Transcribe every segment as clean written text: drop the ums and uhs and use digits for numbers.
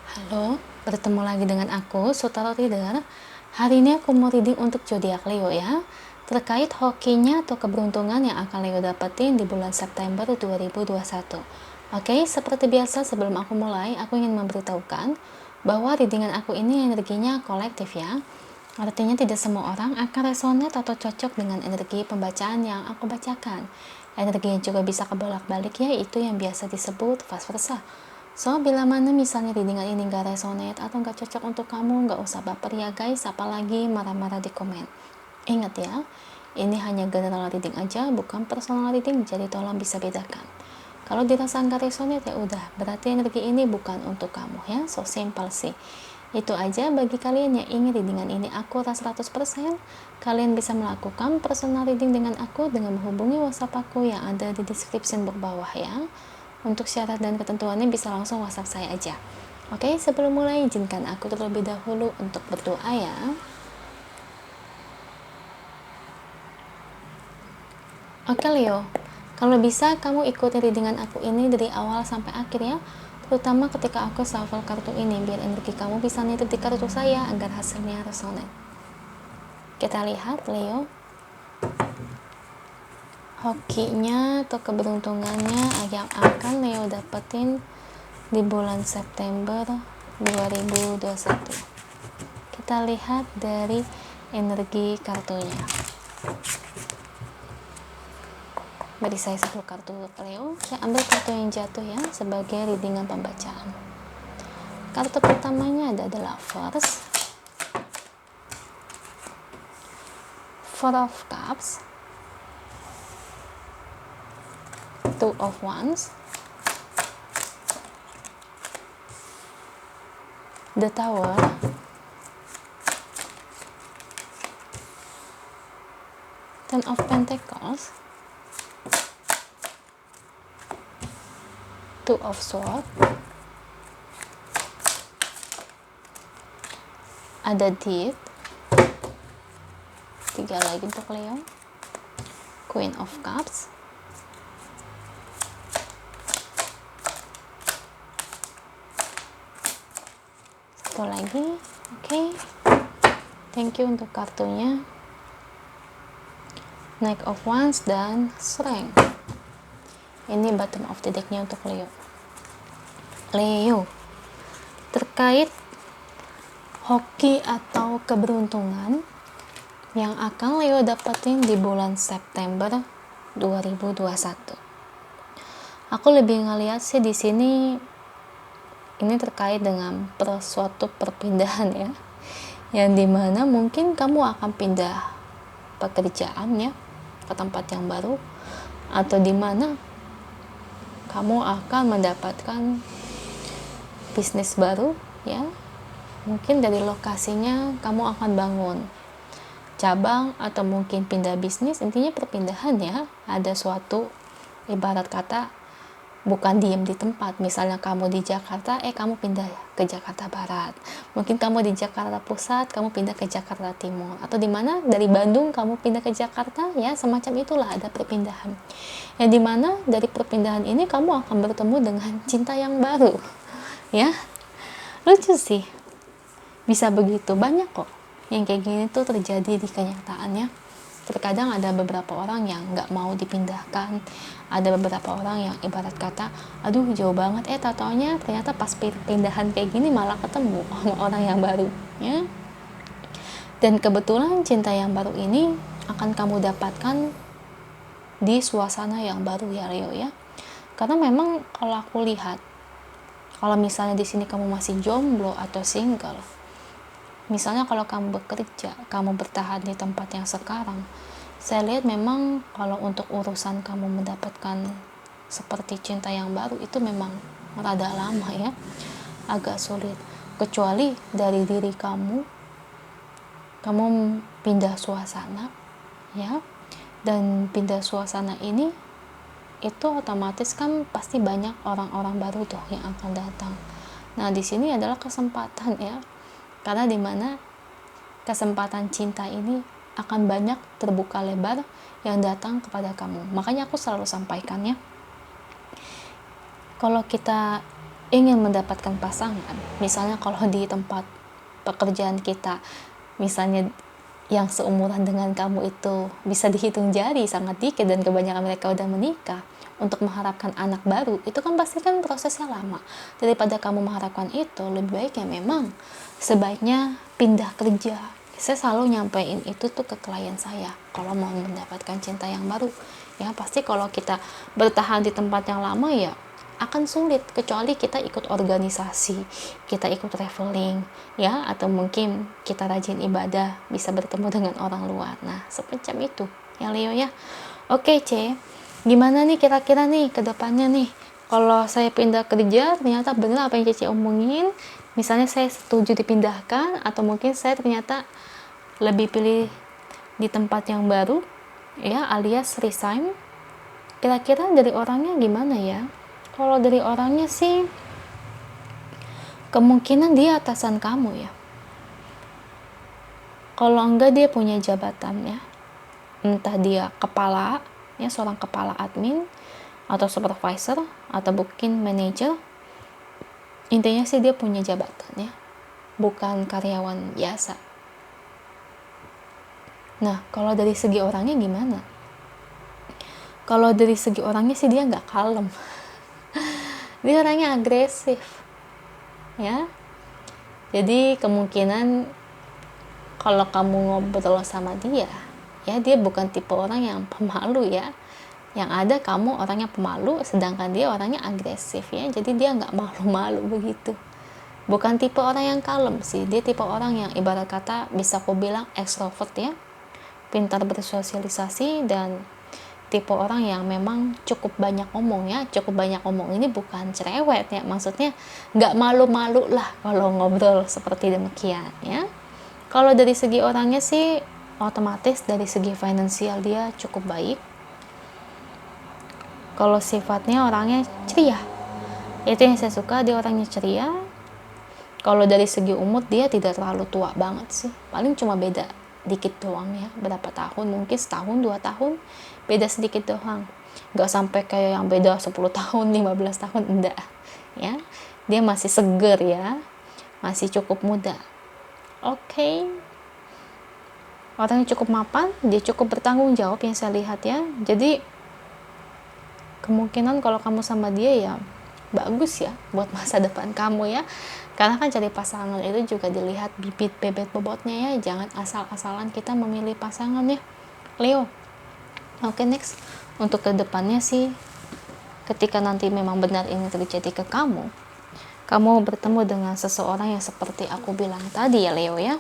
Halo, bertemu lagi dengan aku, Sutaro Reader. Hari ini aku mau reading untuk zodiak Leo ya, terkait hokinya atau keberuntungan yang akan Leo dapetin di bulan September 2021. Oke, seperti biasa sebelum aku mulai, aku ingin memberitahukan bahwa readingan aku ini energinya kolektif ya. Artinya tidak semua orang akan resonate atau cocok dengan energi pembacaan yang aku bacakan. Energinya juga bisa kebolak-balik ya, itu yang biasa disebut vice versa. So, bila mana misalnya readingan ini gak resonate atau gak cocok untuk kamu, gak usah baper ya guys, apalagi marah-marah di komen. Ingat ya, ini hanya general reading aja, bukan personal reading, jadi tolong bisa bedakan. Kalau dirasa gak resonate ya udah, berarti energi ini bukan untuk kamu ya, so simple sih. Itu aja bagi kalian yang ingin readingan ini akurat 100%, kalian bisa melakukan personal reading dengan aku dengan menghubungi WhatsApp aku yang ada di description box bawah ya. Untuk syarat dan ketentuannya bisa langsung WhatsApp saya aja. Oke, sebelum mulai izinkan aku terlebih dahulu untuk berdoa ya. Oke Leo, kalau bisa kamu ikuti readingan aku ini dari awal sampai akhir ya. Terutama ketika aku shuffle kartu ini biar energi kamu bisa nitip di kartu saya agar hasilnya resonate. Kita lihat Leo. Hokinya atau keberuntungannya yang akan Leo dapetin di bulan September 2021. Kita lihat dari energi kartunya. Beri saya satu kartu Leo. Saya ambil kartu yang jatuh ya sebagai readingan pembacaan. Kartu pertamanya adalah Lovers, Four of Cups, Two of Wands, The Tower, Ten of Pentacles, Two of Swords, ada Death, 3 lagi untuk Leo, Queen of Cups, satu lagi. Oke. Thank you untuk kartunya, Knight of Wands dan Strength. Ini bottom of the decknya untuk Leo. Leo, terkait hoki atau keberuntungan yang akan Leo dapetin di bulan September 2021. Aku lebih ngeliat sih di sini ini terkait dengan suatu perpindahan ya, yang dimana mungkin kamu akan pindah pekerjaan ya ke tempat yang baru, atau dimana kamu akan mendapatkan bisnis baru ya. Mungkin dari lokasinya kamu akan bangun cabang atau mungkin pindah bisnis, intinya perpindahan ya. Ada suatu ibarat kata bukan diem di tempat. Misalnya kamu di Jakarta, kamu pindah ke Jakarta Barat. Mungkin kamu di Jakarta Pusat, kamu pindah ke Jakarta Timur. Atau dimana dari Bandung kamu pindah ke Jakarta, ya semacam itulah ada perpindahan. Yang dimana dari perpindahan ini kamu akan bertemu dengan cinta yang baru. Ya, lucu sih. Bisa begitu, banyak kok yang kayak gini tuh terjadi di kenyataannya. Terkadang ada beberapa orang yang nggak mau dipindahkan, ada beberapa orang yang ibarat kata aduh jauh banget, taunya ternyata pas pindahan kayak gini malah ketemu sama orang yang baru ya. Dan kebetulan cinta yang baru ini akan kamu dapatkan di suasana yang baru ya Leo ya. Karena memang kalau aku lihat, kalau misalnya di sini kamu masih jomblo atau single, misalnya kalau kamu bekerja, kamu bertahan di tempat yang sekarang, saya lihat memang kalau untuk urusan kamu mendapatkan seperti cinta yang baru itu memang rada lama ya, agak sulit. Kecuali dari diri kamu pindah suasana ya, dan pindah suasana ini itu otomatis kan pasti banyak orang-orang baru tuh yang akan datang. Nah di sini adalah kesempatan ya, karena dimana kesempatan cinta ini akan banyak terbuka lebar yang datang kepada kamu. Makanya aku selalu sampaikan ya, kalau kita ingin mendapatkan pasangan, misalnya kalau di tempat pekerjaan kita, misalnya yang seumuran dengan kamu itu bisa dihitung jari, sangat dikit, dan kebanyakan mereka udah menikah, untuk mengharapkan anak baru, itu kan pasti kan prosesnya lama. Daripada kamu mengharapkan itu, lebih baik ya memang sebaiknya pindah kerja. Saya selalu nyampein itu tuh ke klien saya, kalau mau mendapatkan cinta yang baru. Ya pasti kalau kita bertahan di tempat yang lama ya akan sulit, kecuali kita ikut organisasi, kita ikut traveling, ya, atau mungkin kita rajin ibadah, bisa bertemu dengan orang luar. Nah, semacam itu, ya Leo ya. Oke, C, gimana nih kira-kira nih ke depannya nih? Kalau saya pindah kerja, ternyata benar apa yang Cici omongin, misalnya saya setuju dipindahkan, atau mungkin saya ternyata lebih pilih di tempat yang baru, ya, alias resign. Kira-kira dari orangnya gimana ya? Kalau dari orangnya sih kemungkinan dia atasan kamu ya. Kalau enggak dia punya jabatan ya. Entah dia kepala, ya seorang kepala admin, atau supervisor, atau mungkin manager. Intinya sih dia punya jabatan ya. Bukan karyawan biasa. Nah, kalau dari segi orangnya gimana? Kalau dari segi orangnya sih dia nggak kalem. Dia orangnya agresif ya, jadi kemungkinan kalau kamu ngobrol sama dia ya, dia bukan tipe orang yang pemalu ya, yang ada kamu orangnya pemalu sedangkan dia orangnya agresif ya, jadi dia nggak malu-malu begitu. Bukan tipe orang yang kalem sih, dia tipe orang yang ibarat kata bisa aku bilang ekstrovert ya, pintar bersosialisasi, dan tipe orang yang memang cukup banyak ngomong ya. Cukup banyak ngomong ini bukan cerewet ya, maksudnya nggak malu-malu lah kalau ngobrol seperti demikian ya. Kalau dari segi orangnya sih otomatis dari segi finansial dia cukup baik. Kalau sifatnya orangnya ceria, itu yang saya suka, dia orangnya ceria. Kalau dari segi umur dia tidak terlalu tua banget sih, paling cuma beda dikit doang ya, berapa tahun, mungkin setahun 2 tahun, beda sedikit doang, nggak sampai kayak yang beda 10 tahun 15 tahun, enggak ya, dia masih seger ya, masih cukup muda. Oke. Orangnya cukup mapan, dia cukup bertanggung jawab yang saya lihat ya, jadi kemungkinan kalau kamu sama dia ya bagus ya buat masa depan kamu ya. Karena kan cari pasangan itu juga dilihat bibit bebet bobotnya ya, jangan asal-asalan kita memilih pasangan ya Leo. Oke, next, untuk kedepannya sih, ketika nanti memang benar ini terjadi ke kamu bertemu dengan seseorang yang seperti aku bilang tadi ya Leo ya,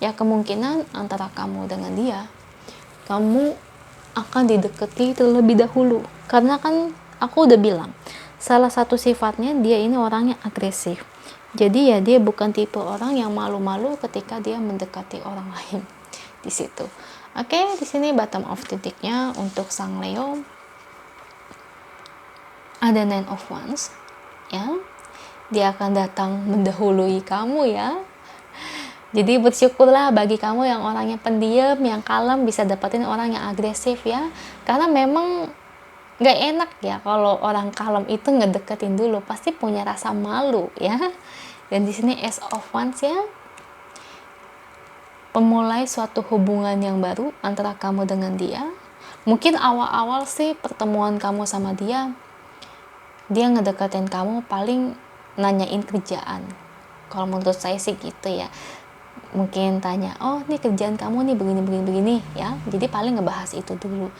ya kemungkinan antara kamu dengan dia, kamu akan dideketi terlebih dahulu. Karena kan aku udah bilang, salah satu sifatnya dia ini orangnya agresif. Jadi ya dia bukan tipe orang yang malu-malu ketika dia mendekati orang lain di situ. Oke, di sini bottom of the deck-nya untuk sang Leo ada 9 of Wands ya. Dia akan datang mendahului kamu ya. Jadi bersyukurlah bagi kamu yang orangnya pendiam, yang kalem, bisa dapetin orang yang agresif ya. Karena memang gak enak ya kalau orang kalem itu ngedeketin dulu, pasti punya rasa malu ya. Dan di sini Ace of Wands ya, pemulai suatu hubungan yang baru antara kamu dengan dia. Mungkin awal-awal sih pertemuan kamu sama dia ngedeketin kamu paling nanyain kerjaan. Kalau menurut saya sih gitu ya. Mungkin tanya, oh ini kerjaan kamu nih begini ya. Jadi paling ngebahas itu dulu.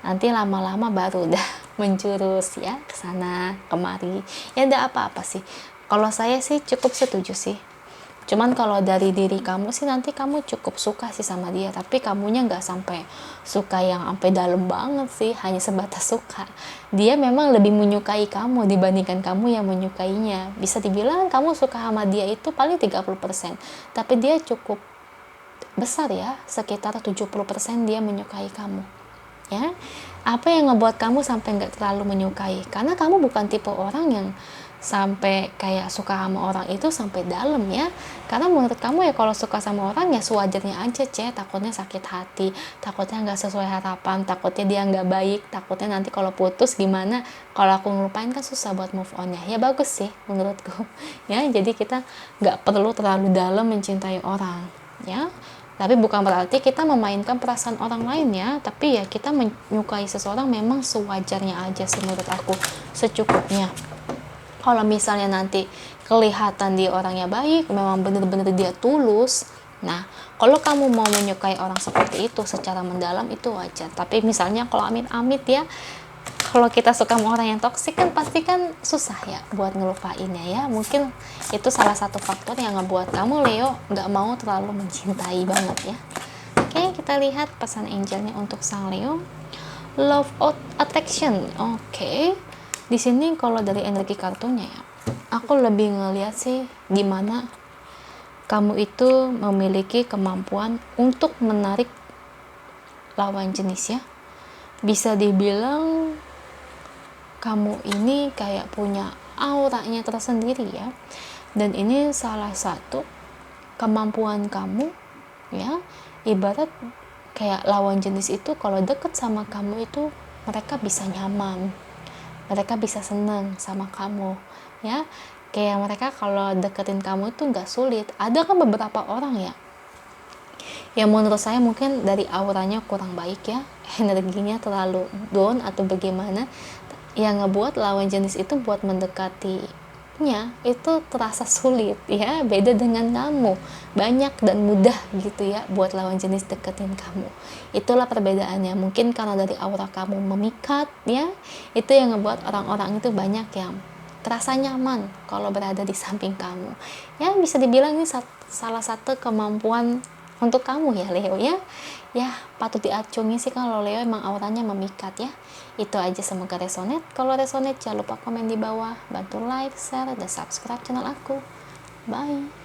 Nanti lama-lama baru udah menjurus ya ke sana kemari. Ya enggak apa-apa sih. Kalau saya sih cukup setuju sih. Cuman kalau dari diri kamu sih nanti kamu cukup suka sih sama dia, tapi kamunya nggak sampai suka yang sampai dalam banget sih, hanya sebatas suka. Dia memang lebih menyukai kamu dibandingkan kamu yang menyukainya. Bisa dibilang kamu suka sama dia itu paling 30%, tapi dia cukup besar ya, sekitar 70% dia menyukai kamu. Ya, apa yang ngebuat kamu sampai nggak terlalu menyukai? Karena kamu bukan tipe orang yang sampai kayak suka sama orang itu sampai dalam ya. Karena menurut kamu ya kalau suka sama orang ya sewajarnya aja, takutnya sakit hati, takutnya nggak sesuai harapan, takutnya dia nggak baik, takutnya nanti kalau putus gimana, kalau aku ngelupain kan susah buat move on ya. Bagus sih menurutku ya. Jadi kita nggak perlu terlalu dalam mencintai orang ya, tapi bukan berarti kita memainkan perasaan orang lain ya, tapi ya kita menyukai seseorang memang sewajarnya aja sih menurut aku, secukupnya. Kalau misalnya nanti kelihatan dia orangnya baik, memang bener-bener dia tulus, nah kalau kamu mau menyukai orang seperti itu secara mendalam itu wajar. Tapi misalnya kalau amit-amit ya, kalau kita suka sama orang yang toksik kan pasti kan susah ya buat ngelupainnya ya. Mungkin itu salah satu faktor yang ngebuat kamu Leo nggak mau terlalu mencintai banget ya. Oke, kita lihat pesan angelnya untuk sang Leo. Love of attraction. Oke. Di sini kalau dari energi kartunya ya, aku lebih ngeliat sih gimana kamu itu memiliki kemampuan untuk menarik lawan jenis ya. Bisa dibilang kamu ini kayak punya auranya tersendiri ya. Dan ini salah satu kemampuan kamu ya. Ibarat kayak lawan jenis itu kalau deket sama kamu itu mereka bisa nyaman, mereka bisa senang sama kamu ya. Kayak mereka kalau deketin kamu itu nggak sulit. Ada kan beberapa orang ya yang menurut saya mungkin dari auranya kurang baik ya, energinya terlalu down atau bagaimana, yang ngebuat lawan jenis itu buat mendekatinya itu terasa sulit ya. Beda dengan kamu, banyak dan mudah gitu ya buat lawan jenis deketin kamu. Itulah perbedaannya. Mungkin karena dari aura kamu memikat ya, itu yang ngebuat orang-orang itu banyak yang terasa nyaman kalau berada di samping kamu ya. Bisa dibilang ini salah satu kemampuan untuk kamu ya Leo ya. Ya patut diacungi sih kalau Leo emang auranya memikat ya. Itu aja, semoga resonate. Kalau resonate jangan lupa komen di bawah, bantu like, share, dan subscribe channel aku. Bye.